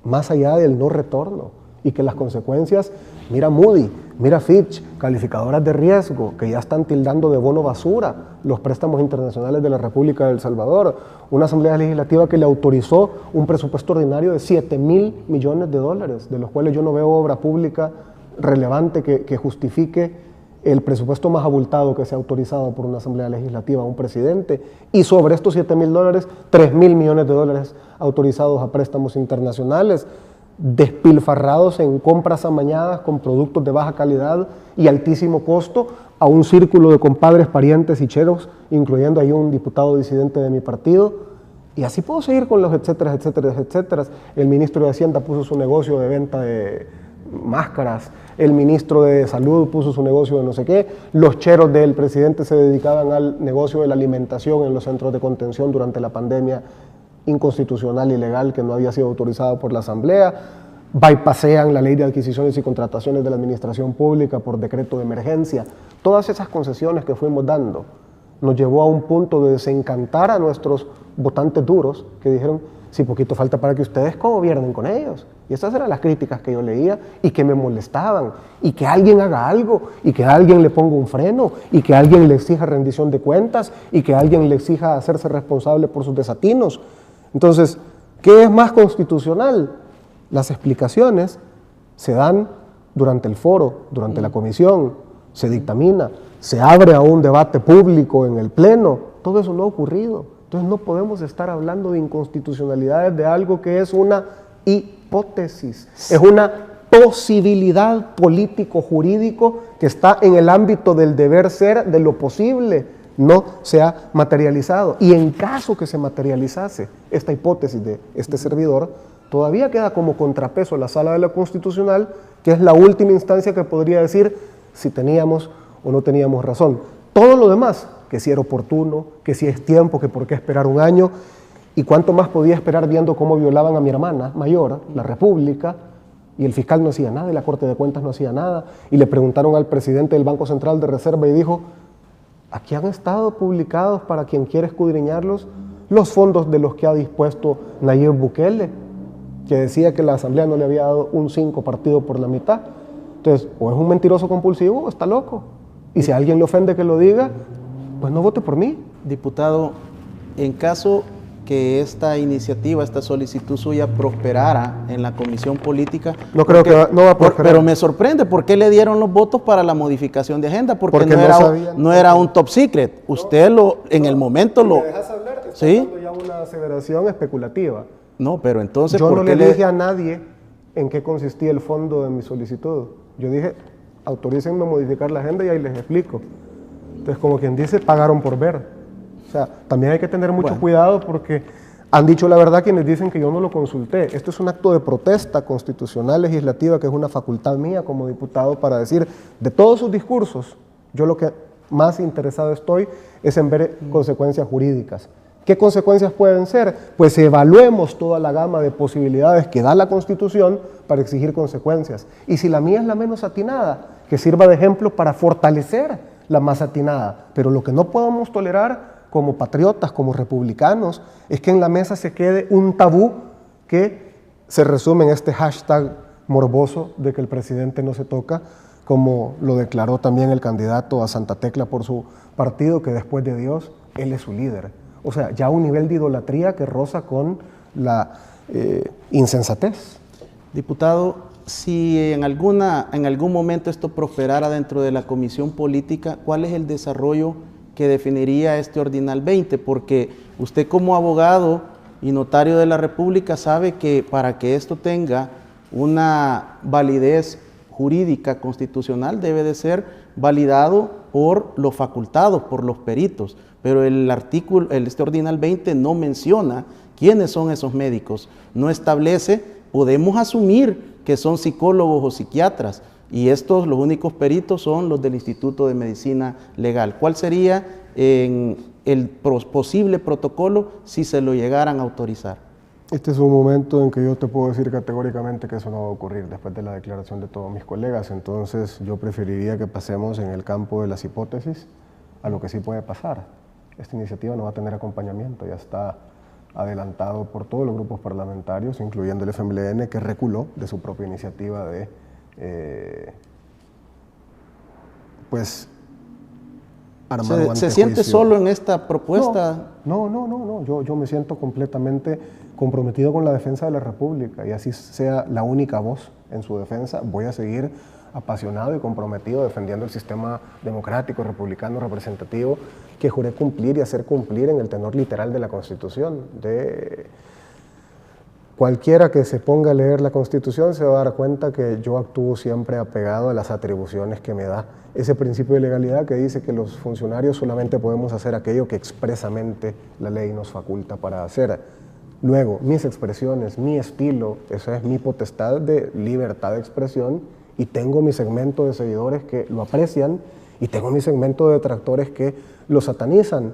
más allá del no retorno y que las consecuencias, mira Moody, mira Fitch, calificadoras de riesgo que ya están tildando de bono basura los préstamos internacionales de la República de El Salvador, una Asamblea Legislativa que le autorizó un presupuesto ordinario de $7,000 millones, de los cuales yo no veo obra pública relevante que justifique el presupuesto más abultado que se ha autorizado por una Asamblea Legislativa a un presidente, y sobre estos $7,000, $3,000 millones autorizados a préstamos internacionales, despilfarrados en compras amañadas con productos de baja calidad y altísimo costo a un círculo de compadres, parientes y cheros, incluyendo ahí un diputado disidente de mi partido, y así puedo seguir con los etcétera, etcétera, etcétera. El ministro de Hacienda puso su negocio de venta de máscaras, el ministro de Salud puso su negocio de no sé qué, los cheros del presidente se dedicaban al negocio de la alimentación en los centros de contención durante la pandemia inconstitucional y ilegal que no había sido autorizado por la Asamblea, bypasean la ley de adquisiciones y contrataciones de la administración pública por decreto de emergencia. Todas esas concesiones que fuimos dando nos llevó a un punto de desencantar a nuestros votantes duros que dijeron, si poquito falta para que ustedes cogobiernen con ellos. Y esas eran las críticas que yo leía y que me molestaban. Y que alguien haga algo, y que alguien le ponga un freno, y que alguien le exija rendición de cuentas, y que alguien le exija hacerse responsable por sus desatinos. Entonces, ¿qué es más constitucional? Las explicaciones se dan durante el foro, durante la comisión, se dictamina, se abre a un debate público en el pleno. Todo eso no ha ocurrido. Entonces no podemos estar hablando de inconstitucionalidades de algo que es una hipótesis, es una posibilidad político-jurídico que está en el ámbito del deber ser, de lo posible, no se ha materializado. Y en caso que se materializase esta hipótesis de este servidor, todavía queda como contrapeso la Sala de la Constitucional, que es la última instancia que podría decir si teníamos o no teníamos razón. Todo lo demás, que si era oportuno, que si es tiempo, que por qué esperar un año, y cuánto más podía esperar viendo cómo violaban a mi hermana mayor, la República, y el fiscal no hacía nada, y la Corte de Cuentas no hacía nada, y le preguntaron al presidente del Banco Central de Reserva y dijo, aquí han estado publicados para quien quiera escudriñarlos los fondos de los que ha dispuesto Nayib Bukele, que decía que la Asamblea no le había dado un 5 partido por la mitad. Entonces, o es un mentiroso compulsivo o está loco. Y si a alguien le ofende que lo diga, pues no vote por mí. Diputado, en caso que esta iniciativa, esta solicitud suya prosperara en la comisión política. No creo que no va a prosperar. Pero me sorprende, ¿por qué le dieron los votos para la modificación de agenda? Porque no sabían, era un top secret. Usted en el momento lo... ¿Me dejas hablar? Estás ¿Sí? dando ya una aseveración especulativa. No, pero entonces... Yo ¿por no qué le dije a nadie en qué consistía el fondo de mi solicitud. Yo dije, autorícenme a modificar la agenda y ahí les explico. Entonces, como quien dice, pagaron por ver. O sea, también hay que tener mucho cuidado porque han dicho la verdad quienes dicen que yo no lo consulté. Esto es un acto de protesta constitucional legislativa que es una facultad mía como diputado para decir, de todos sus discursos, yo lo que más interesado estoy es en ver consecuencias jurídicas. ¿Qué consecuencias pueden ser? Pues evaluemos toda la gama de posibilidades que da la Constitución para exigir consecuencias. Y si la mía es la menos atinada, que sirva de ejemplo para fortalecer la más atinada. Pero lo que no podemos tolerar como patriotas, como republicanos, es que en la mesa se quede un tabú que se resume en este hashtag morboso de que el presidente no se toca, como lo declaró también el candidato a Santa Tecla por su partido, que después de Dios, él es su líder. O sea, ya un nivel de idolatría que roza con la insensatez. Diputado, si en algún momento esto prosperara dentro de la comisión política, ¿cuál es el desarrollo que definiría este Ordinal 20? Porque usted como abogado y notario de la República sabe que para que esto tenga una validez jurídica constitucional debe de ser validado por los facultados, por los peritos, pero este Ordinal 20 no menciona quiénes son esos médicos, no establece, podemos asumir que son psicólogos o psiquiatras, y estos, los únicos peritos son los del Instituto de Medicina Legal. ¿Cuál sería el posible protocolo si se lo llegaran a autorizar? Este es un momento en que yo te puedo decir categóricamente que eso no va a ocurrir después de la declaración de todos mis colegas. Entonces yo preferiría que pasemos en el campo de las hipótesis a lo que sí puede pasar. Esta iniciativa no va a tener acompañamiento, ya está adelantado por todos los grupos parlamentarios, incluyendo el FMLN, que reculó de su propia iniciativa de pues armar ¿Se siente solo en esta propuesta? No. Yo me siento completamente comprometido con la defensa de la República y así sea la única voz en su defensa, voy a seguir apasionado y comprometido defendiendo el sistema democrático, republicano, representativo que juré cumplir y hacer cumplir en el tenor literal de la Constitución. Cualquiera que se ponga a leer la Constitución se va a dar cuenta que yo actúo siempre apegado a las atribuciones que me da ese principio de legalidad que dice que los funcionarios solamente podemos hacer aquello que expresamente la ley nos faculta para hacer. Luego, mis expresiones, mi estilo, esa es mi potestad de libertad de expresión y tengo mi segmento de seguidores que lo aprecian y tengo mi segmento de detractores que lo satanizan.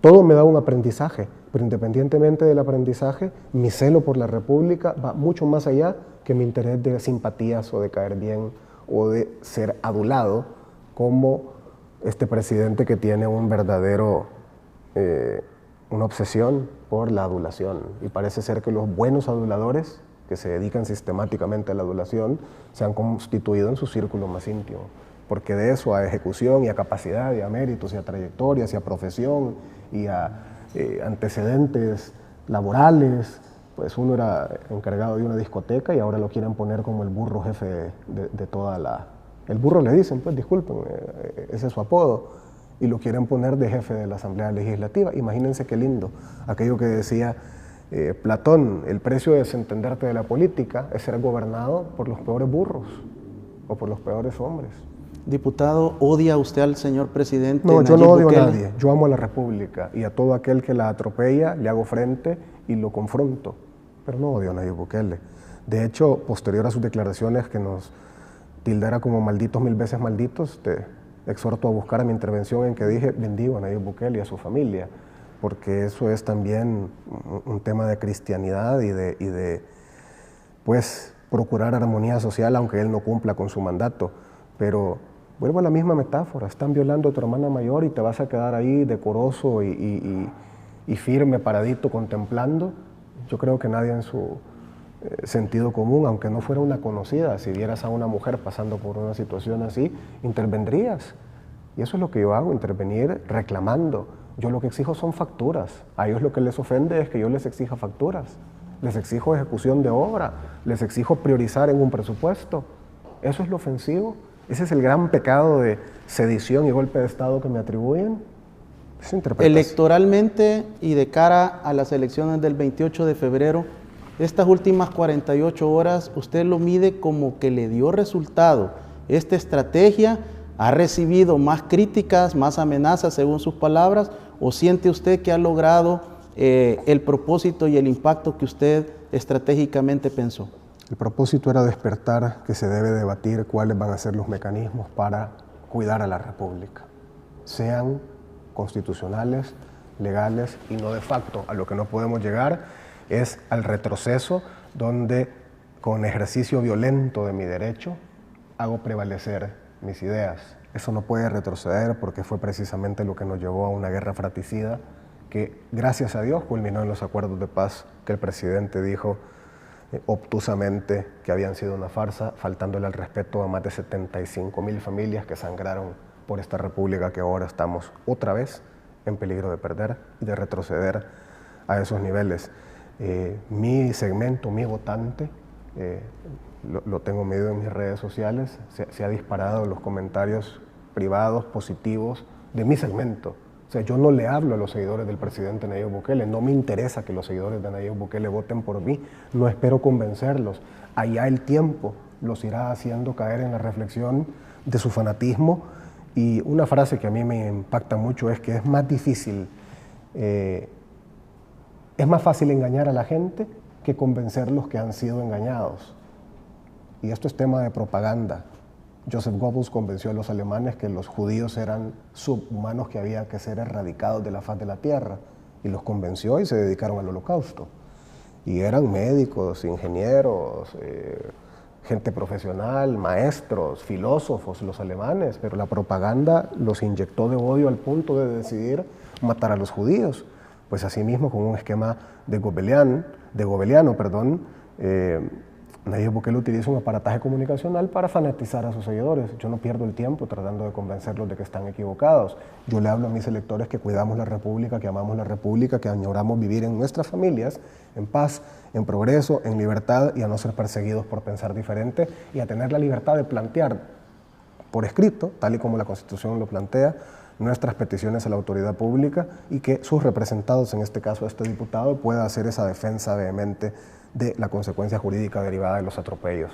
Todo me da un aprendizaje, pero independientemente del aprendizaje, mi celo por la República va mucho más allá que mi interés de simpatías o de caer bien o de ser adulado como este presidente que tiene un verdadero una obsesión por la adulación. Y parece ser que los buenos aduladores, que se dedican sistemáticamente a la adulación, se han constituido en su círculo más íntimo. Porque de eso a ejecución y a capacidad y a méritos y a trayectorias y a profesión y a antecedentes laborales, pues uno era encargado de una discoteca y ahora lo quieren poner como el burro jefe de toda la... El burro le dicen, pues disculpen, ese es su apodo, y lo quieren poner de jefe de la Asamblea Legislativa. Imagínense qué lindo, aquello que decía Platón, el precio de desentenderte de la política es ser gobernado por los peores burros o por los peores hombres. Diputado, ¿odia usted al señor presidente? No, yo Nayib no odio Bukele? a nadie. Yo amo a la República y a todo aquel que la atropella le hago frente y lo confronto. Pero no odio a Nayib Bukele. De hecho, posterior a sus declaraciones que nos tildara como malditos 1000 veces malditos, te exhorto a buscar a mi intervención en que dije bendigo a Nayib Bukele y a su familia, porque eso es también un tema de cristianidad y de pues procurar armonía social aunque él no cumpla con su mandato. Pero vuelvo a la misma metáfora, están violando a tu hermana mayor y te vas a quedar ahí decoroso y firme, paradito, contemplando. Yo creo que nadie en su sentido común, aunque no fuera una conocida, si vieras a una mujer pasando por una situación así, intervendrías. Y eso es lo que yo hago, intervenir reclamando. Yo lo que exijo son facturas. A ellos lo que les ofende es que yo les exija facturas. Les exijo ejecución de obra, les exijo priorizar en un presupuesto. Eso es lo ofensivo. Ese es el gran pecado de sedición y golpe de Estado que me atribuyen. Electoralmente y de cara a las elecciones del 28 de febrero, estas últimas 48 horas, ¿usted lo mide como que le dio resultado esta estrategia? ¿Ha recibido más críticas, más amenazas según sus palabras? ¿O siente usted que ha logrado el propósito y el impacto que usted estratégicamente pensó? El propósito era despertar que se debe debatir cuáles van a ser los mecanismos para cuidar a la República, sean constitucionales, legales y no de facto. A lo que no podemos llegar es al retroceso donde con ejercicio violento de mi derecho hago prevalecer mis ideas. Eso no puede retroceder porque fue precisamente lo que nos llevó a una guerra fratricida que gracias a Dios culminó en los acuerdos de paz que el presidente dijo obtusamente que habían sido una farsa, faltándole al respeto a más de 75,000 familias que sangraron por esta república que ahora estamos otra vez en peligro de perder y de retroceder a esos niveles. Mi segmento, mi votante, lo tengo medido en mis redes sociales, se ha disparado los comentarios privados, positivos de mi segmento. O sea, yo no le hablo a los seguidores del presidente Nayib Bukele, no me interesa que los seguidores de Nayib Bukele voten por mí, no espero convencerlos. Allá el tiempo los irá haciendo caer en la reflexión de su fanatismo. Y una frase que a mí me impacta mucho es que es más difícil, es más fácil engañar a la gente que convencerlos que han sido engañados. Y esto es tema de propaganda. Joseph Goebbels convenció a los alemanes que los judíos eran subhumanos que había que ser erradicados de la faz de la tierra, y los convenció y se dedicaron al holocausto. Y eran médicos, ingenieros, gente profesional, maestros, filósofos, los alemanes, pero la propaganda los inyectó de odio al punto de decidir matar a los judíos. Pues asimismo, con un esquema de Goebbeliano, Nayib Bukele utiliza un aparataje comunicacional para fanatizar a sus seguidores. Yo no pierdo el tiempo tratando de convencerlos de que están equivocados. Yo le hablo a mis electores que cuidamos la República, que amamos la República, que añoramos vivir en nuestras familias, en paz, en progreso, en libertad y a no ser perseguidos por pensar diferente y a tener la libertad de plantear por escrito, tal y como la Constitución lo plantea, nuestras peticiones a la autoridad pública y que sus representados, en este caso este diputado, pueda hacer esa defensa vehemente de la consecuencia jurídica derivada de los atropellos.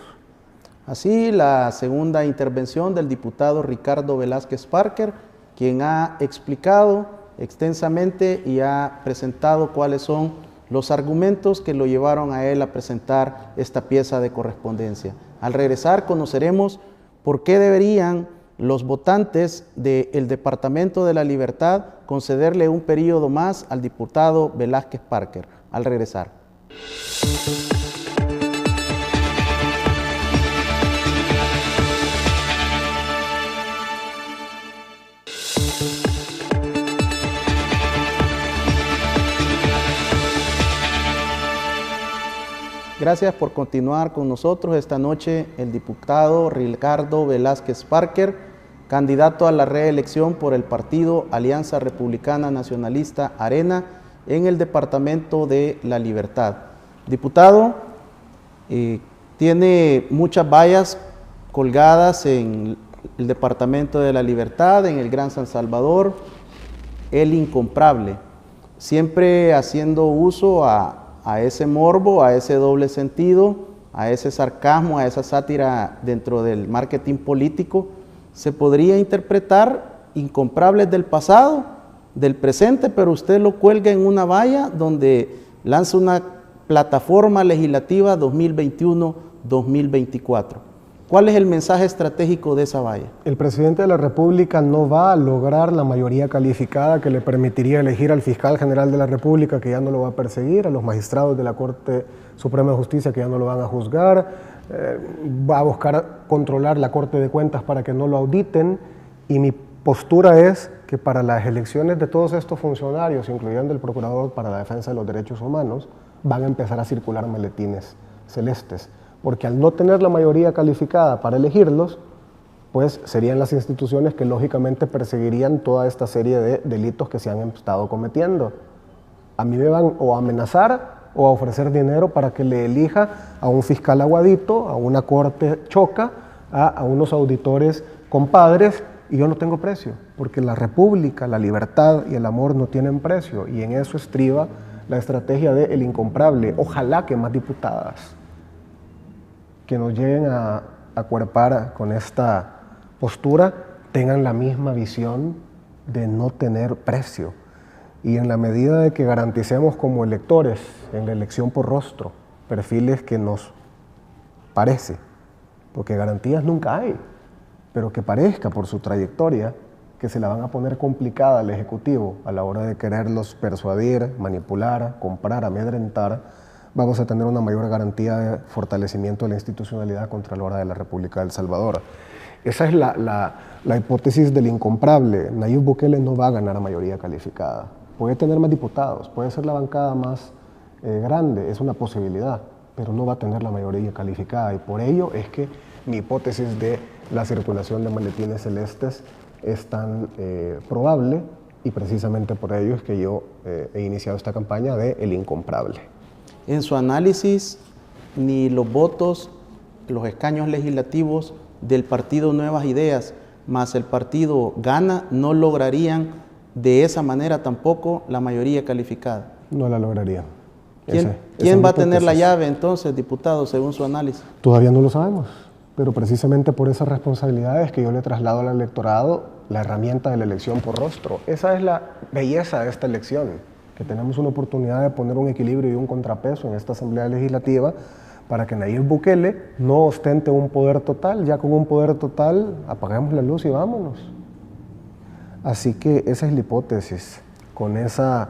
Así, la segunda intervención del diputado Ricardo Velázquez Parker, quien ha explicado extensamente y ha presentado cuáles son los argumentos que lo llevaron a él a presentar esta pieza de correspondencia. Al regresar conoceremos por qué deberían los votantes del Departamento de la Libertad concederle un periodo más al diputado Velázquez Parker. Al regresar. Gracias por continuar con nosotros. Esta noche el diputado Ricardo Velázquez Parker, candidato a la reelección por el partido Alianza Republicana Nacionalista Arena en el Departamento de La Libertad. Diputado, tiene muchas vallas colgadas en el Departamento de La Libertad, en el Gran San Salvador, el incomparable, siempre haciendo uso a ese morbo, a ese doble sentido, a ese sarcasmo, a esa sátira dentro del marketing político. Se podría interpretar incomparables del pasado, del presente, pero usted lo cuelga en una valla donde lanza una plataforma legislativa 2021-2024. ¿Cuál es el mensaje estratégico de esa valla? El presidente de la República no va a lograr la mayoría calificada que le permitiría elegir al fiscal general de la República, que ya no lo va a perseguir, a los magistrados de la Corte Suprema de Justicia, que ya no lo van a juzgar, va a buscar controlar la Corte de Cuentas para que no lo auditen, y mi postura es que para las elecciones de todos estos funcionarios, incluyendo el Procurador para la Defensa de los Derechos Humanos, van a empezar a circular maletines celestes, porque al no tener la mayoría calificada para elegirlos, pues serían las instituciones que lógicamente perseguirían toda esta serie de delitos que se han estado cometiendo. A mí me van o a amenazar o a ofrecer dinero para que le elija a un fiscal aguadito, a una corte choca, a unos auditores compadres, y yo no tengo precio, porque la república, la libertad y el amor no tienen precio, y en eso estriba la estrategia del incomparable. Ojalá que más diputadas que nos lleguen a acuerpar con esta postura tengan la misma visión de no tener precio. Y en la medida de que garanticemos como electores en la elección por rostro perfiles que nos parece, porque garantías nunca hay, pero que parezca por su trayectoria que se la van a poner complicada al Ejecutivo a la hora de quererlos persuadir, manipular, comprar, amedrentar, vamos a tener una mayor garantía de fortalecimiento de la institucionalidad Contralora de la República de El Salvador. Esa es la hipótesis del incomparable. Nayib Bukele no va a ganar a mayoría calificada. Puede tener más diputados, puede ser la bancada más grande, es una posibilidad, pero no va a tener la mayoría calificada, y por ello es que mi hipótesis de la circulación de maletines celestes es tan probable, y precisamente por ello es que yo he iniciado esta campaña de el incomparable. En su análisis, ni los votos, los escaños legislativos del partido Nuevas Ideas más el partido Gana no lograrían de esa manera tampoco la mayoría calificada. No la lograrían. ¿Quién va a tener la llave entonces, diputado, según su análisis? Todavía no lo sabemos, pero precisamente por esas responsabilidades que yo le traslado al electorado la herramienta de la elección por rostro. Esa es la belleza de esta elección, que tenemos una oportunidad de poner un equilibrio y un contrapeso en esta Asamblea Legislativa para que Nayib Bukele no ostente un poder total. Ya con un poder total, apagamos la luz y vámonos. Así que esa es la hipótesis. Con esa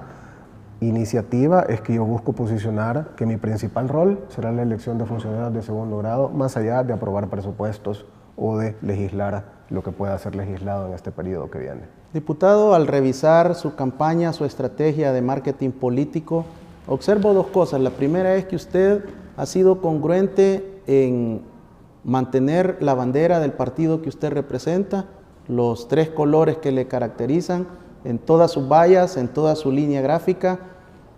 iniciativa es que yo busco posicionar que mi principal rol será la elección de funcionarios de segundo grado, más allá de aprobar presupuestos o de legislar lo que pueda ser legislado en este periodo que viene. Diputado, al revisar su campaña, su estrategia de marketing político, observo dos cosas. La primera es que usted ha sido congruente en mantener la bandera del partido que usted representa, los tres colores que le caracterizan en todas sus vallas, en toda su línea gráfica,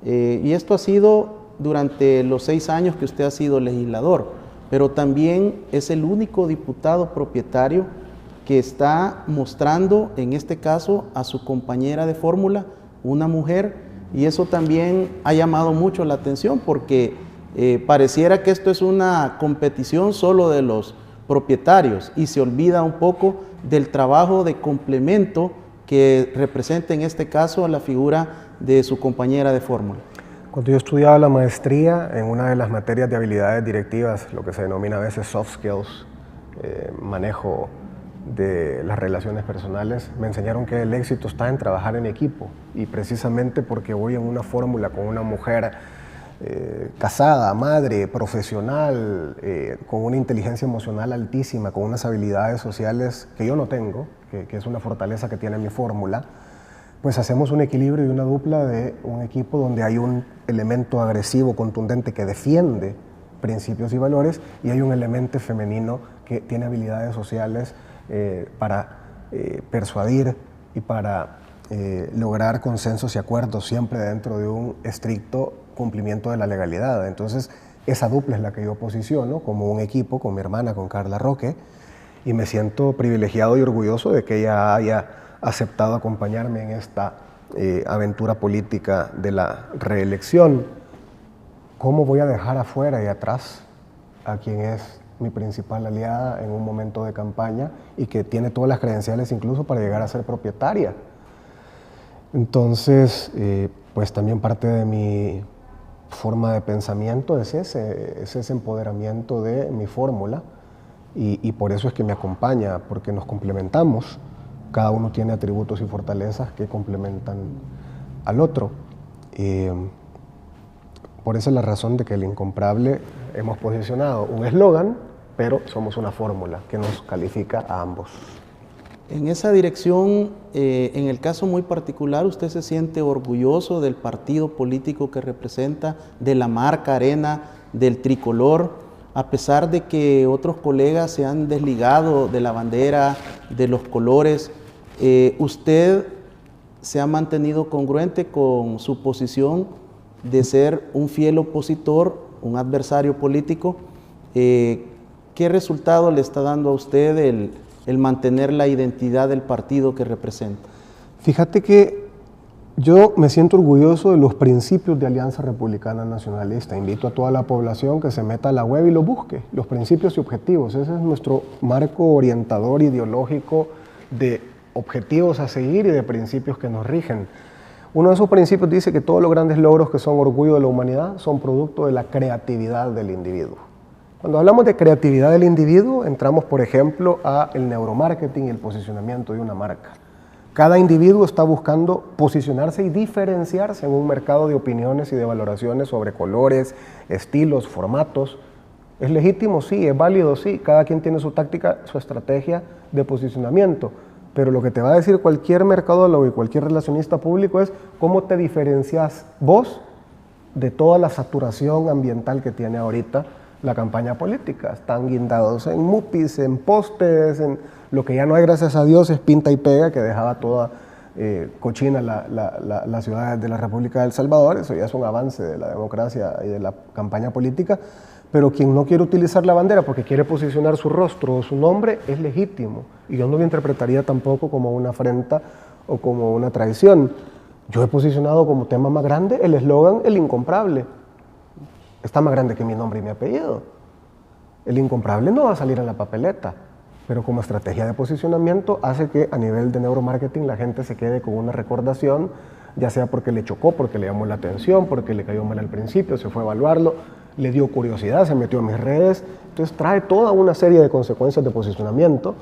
y esto ha sido durante los 6 años que usted ha sido legislador, pero también es el único diputado propietario que está mostrando, en este caso, a su compañera de fórmula, una mujer, y eso también ha llamado mucho la atención porque pareciera que esto es una competición solo de los propietarios y se olvida un poco del trabajo de complemento que representa en este caso a la figura de su compañera de fórmula. Cuando yo estudiaba la maestría, en una de las materias de habilidades directivas, lo que se denomina a veces soft skills, manejo de las relaciones personales, me enseñaron que el éxito está en trabajar en equipo, y precisamente porque voy en una fórmula con una mujer casada, madre, profesional, con una inteligencia emocional altísima, con unas habilidades sociales que yo no tengo, que es una fortaleza que tiene mi fórmula, pues hacemos un equilibrio y una dupla de un equipo donde hay un elemento agresivo, contundente, que defiende principios y valores, y hay un elemento femenino que tiene habilidades sociales para persuadir y para lograr consensos y acuerdos siempre dentro de un estricto cumplimiento de la legalidad. Entonces, esa dupla es la que yo posiciono como un equipo con mi hermana, con Carla Roque, y me siento privilegiado y orgulloso de que ella haya aceptado acompañarme en esta aventura política de la reelección. ¿Cómo voy a dejar afuera y atrás a quien es mi principal aliada en un momento de campaña y que tiene todas las credenciales incluso para llegar a ser propietaria? Entonces, pues también parte de mi forma de pensamiento es ese empoderamiento de mi fórmula, y por eso es que me acompaña, porque nos complementamos. Cada uno tiene atributos y fortalezas que complementan al otro. Por esa es la razón de que el Incomparable hemos posicionado un eslogan, pero somos una fórmula que nos califica a ambos. En esa dirección, en el caso muy particular, ¿usted se siente orgulloso del partido político que representa, de la marca Arena, del tricolor, a pesar de que otros colegas se han desligado de la bandera, de los colores? ¿Usted se ha mantenido congruente con su posición de ser un fiel opositor, un adversario político? ¿Qué resultado le está dando a usted el mantener la identidad del partido que representa? Fíjate que yo me siento orgulloso de los principios de Alianza Republicana Nacionalista. Invito a toda la población que se meta a la web y lo busque, los principios y objetivos. Ese es nuestro marco orientador ideológico de objetivos a seguir y de principios que nos rigen. Uno de esos principios dice que todos los grandes logros que son orgullo de la humanidad son producto de la creatividad del individuo. Cuando hablamos de creatividad del individuo, entramos, por ejemplo, al neuromarketing y el posicionamiento de una marca. Cada individuo está buscando posicionarse y diferenciarse en un mercado de opiniones y de valoraciones sobre colores, estilos, formatos. ¿Es legítimo? Sí. ¿Es válido? Sí. Cada quien tiene su táctica, su estrategia de posicionamiento. Pero lo que te va a decir cualquier mercadólogo y cualquier relacionista público es cómo te diferencias vos de toda la saturación ambiental que tiene ahorita la campaña política. Están guindados en mupis, en postes, en lo que ya no hay, gracias a Dios, es pinta y pega, que dejaba toda cochina la ciudad de la República de El Salvador. Eso ya es un avance de la democracia y de la campaña política. Pero quien no quiere utilizar la bandera porque quiere posicionar su rostro o su nombre es legítimo. Y yo no lo interpretaría tampoco como una afrenta o como una traición. Yo he posicionado como tema más grande el eslogan El Incomparable. Está más grande que mi nombre y mi apellido. El Incomparable no va a salir en la papeleta, pero como estrategia de posicionamiento hace que a nivel de neuromarketing la gente se quede con una recordación, ya sea porque le chocó, porque le llamó la atención, porque le cayó mal al principio, se fue a evaluarlo, le dio curiosidad, se metió a mis redes. Entonces trae toda una serie de consecuencias de posicionamiento,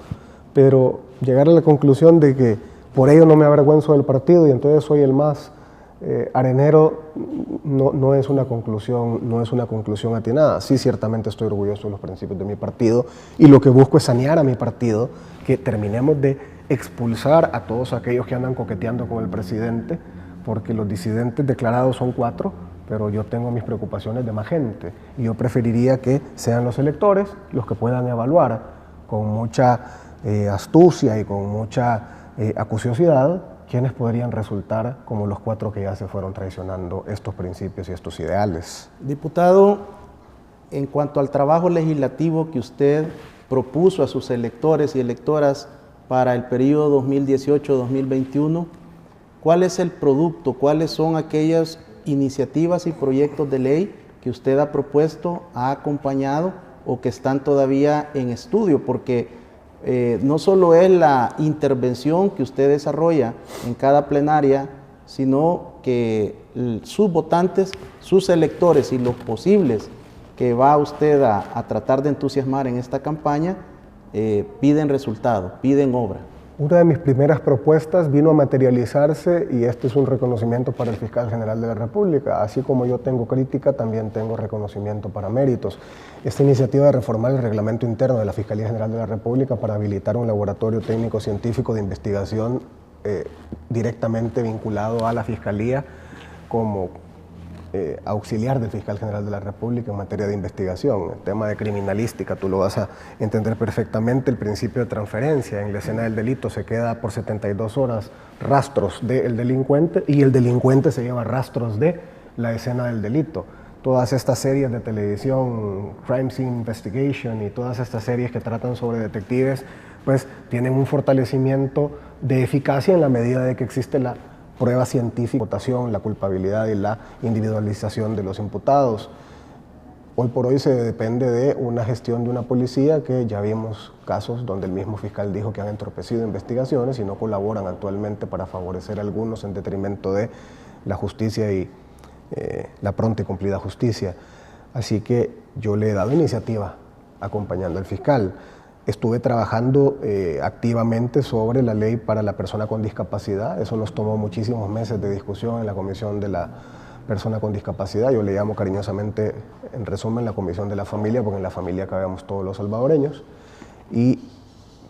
pero llegar a la conclusión de que por ello no me avergüenzo del partido y entonces soy el más arenero, no es una conclusión atinada. Sí, ciertamente estoy orgulloso de los principios de mi partido y lo que busco es sanear a mi partido, que terminemos de expulsar a todos aquellos que andan coqueteando con el presidente, porque los disidentes declarados son 4, pero yo tengo mis preocupaciones de más gente y yo preferiría que sean los electores los que puedan evaluar con mucha astucia y con mucha acuciosidad quiénes podrían resultar como los 4 que ya se fueron traicionando estos principios y estos ideales. Diputado, en cuanto al trabajo legislativo que usted propuso a sus electores y electoras para el periodo 2018-2021, ¿cuál es el producto? ¿Cuáles son aquellas iniciativas y proyectos de ley que usted ha propuesto, ha acompañado o que están todavía en estudio? Porque no solo es la intervención que usted desarrolla en cada plenaria, sino que sus votantes, sus electores y los posibles que va usted a tratar de entusiasmar en esta campaña, piden resultados, piden obra. Una de mis primeras propuestas vino a materializarse y este es un reconocimiento para el Fiscal General de la República. Así como yo tengo crítica, también tengo reconocimiento para méritos. Esta iniciativa de reformar el reglamento interno de la Fiscalía General de la República para habilitar un laboratorio técnico-científico de investigación directamente vinculado a la Fiscalía como auxiliar del fiscal general de la República en materia de investigación. El tema de criminalística tú lo vas a entender perfectamente. El principio de transferencia en la escena del delito se queda por 72 horas rastros del delincuente y el delincuente se lleva rastros de la escena del delito. Todas estas series de televisión, Crime Scene Investigation y todas estas series que tratan sobre detectives, pues tienen un fortalecimiento de eficacia en la medida de que existe la prueba científica, la culpabilidad y la individualización de los imputados. Hoy por hoy se depende de una gestión de una policía que ya vimos casos donde el mismo fiscal dijo que han entorpecido investigaciones y no colaboran actualmente para favorecer a algunos en detrimento de la justicia y la pronta y cumplida justicia. Así que yo le he dado iniciativa acompañando al fiscal. Estuve trabajando activamente sobre la ley para la persona con discapacidad. Eso nos tomó muchísimos meses de discusión en la Comisión de la Persona con Discapacidad. Yo le llamo cariñosamente, en resumen, la Comisión de la Familia, porque en la familia cabemos todos los salvadoreños. Y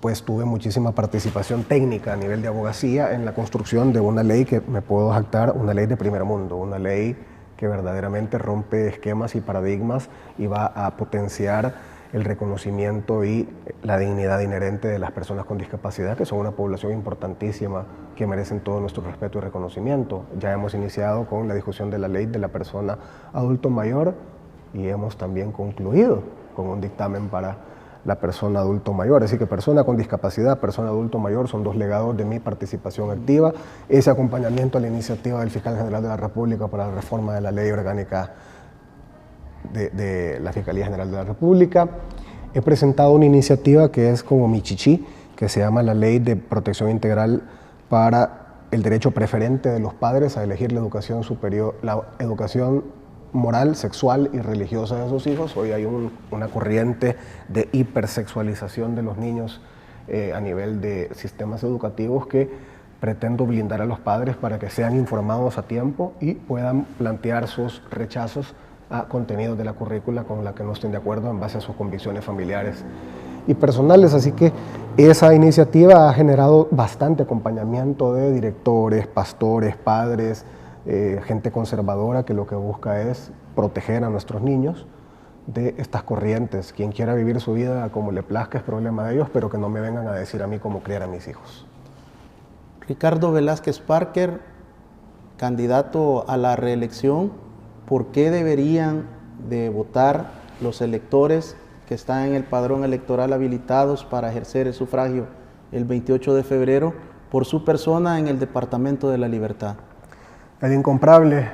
pues tuve muchísima participación técnica a nivel de abogacía en la construcción de una ley que me puedo jactar, una ley de primer mundo, una ley que verdaderamente rompe esquemas y paradigmas y va a potenciar el reconocimiento y la dignidad inherente de las personas con discapacidad, que son una población importantísima que merecen todo nuestro respeto y reconocimiento. Ya hemos iniciado con la discusión de la ley de la persona adulto mayor y hemos también concluido con un dictamen para la persona adulto mayor. Así que persona con discapacidad, persona adulto mayor son dos legados de mi participación activa. Ese acompañamiento a la iniciativa del Fiscal General de la República para la reforma de la Ley Orgánica de la Fiscalía General de la República. He presentado una iniciativa que es como mi chichi, que se llama la Ley de Protección Integral para el derecho preferente de los padres a elegir la educación superior, la educación moral, sexual y religiosa de sus hijos. Hoy hay una corriente de hipersexualización de los niños a nivel de sistemas educativos que pretendo blindar a los padres para que sean informados a tiempo y puedan plantear sus rechazos a contenidos de la currícula con la que no estén de acuerdo en base a sus convicciones familiares y personales. Así que esa iniciativa ha generado bastante acompañamiento de directores, pastores, padres, gente conservadora que lo que busca es proteger a nuestros niños de estas corrientes. Quien quiera vivir su vida como le plazca es problema de ellos, pero que no me vengan a decir a mí cómo criar a mis hijos. Ricardo Velázquez Parker, candidato a la reelección, ¿por qué deberían de votar los electores que están en el padrón electoral habilitados para ejercer el sufragio el 28 de febrero por su persona en el Departamento de la Libertad? El incomparable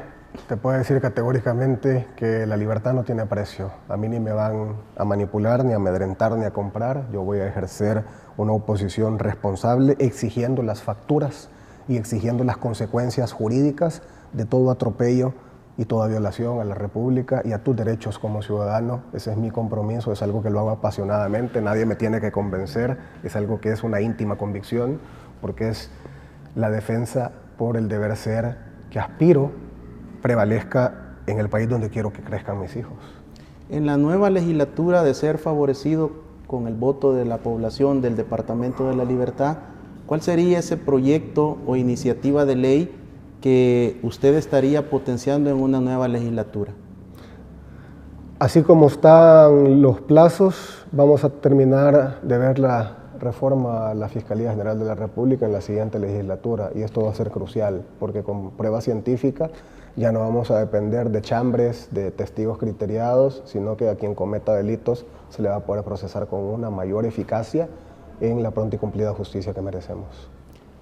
te puede decir categóricamente que la libertad no tiene precio. A mí ni me van a manipular, ni a amedrentar, ni a comprar. Yo voy a ejercer una oposición responsable, exigiendo las facturas y exigiendo las consecuencias jurídicas de todo atropello y toda violación a la República y a tus derechos como ciudadano. Ese es mi compromiso, es algo que lo hago apasionadamente, nadie me tiene que convencer, es algo que es una íntima convicción, porque es la defensa por el deber ser que aspiro prevalezca en el país donde quiero que crezcan mis hijos. En la nueva legislatura, de ser favorecido con el voto de la población del Departamento de la Libertad, ¿cuál sería ese proyecto o iniciativa de ley que usted estaría potenciando en una nueva legislatura? Así como están los plazos, vamos a terminar de ver la reforma a la Fiscalía General de la República en la siguiente legislatura, y esto va a ser crucial porque con prueba científica ya no vamos a depender de chambres, de testigos criteriados, sino que a quien cometa delitos se le va a poder procesar con una mayor eficacia en la pronta y cumplida justicia que merecemos.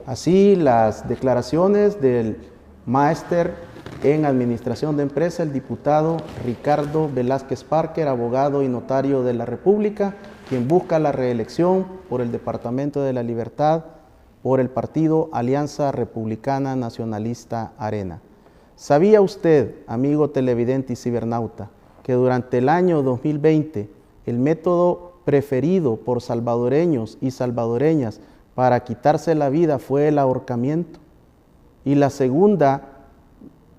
Así, las declaraciones del máster en Administración de Empresa, el diputado Ricardo Velázquez Parker, abogado y notario de la República, quien busca la reelección por el Departamento de la Libertad por el partido Alianza Republicana Nacionalista Arena. ¿Sabía usted, amigo televidente y cibernauta, que durante el año 2020 el método preferido por salvadoreños y salvadoreñas para quitarse la vida fue el ahorcamiento? Y la segunda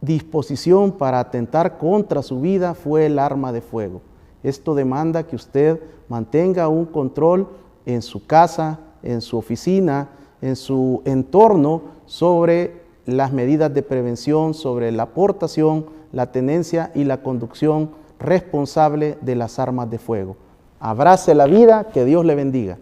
disposición para atentar contra su vida fue el arma de fuego. Esto demanda que usted mantenga un control en su casa, en su oficina, en su entorno sobre las medidas de prevención, sobre la portación, la tenencia y la conducción responsable de las armas de fuego. Abrace la vida, que Dios le bendiga.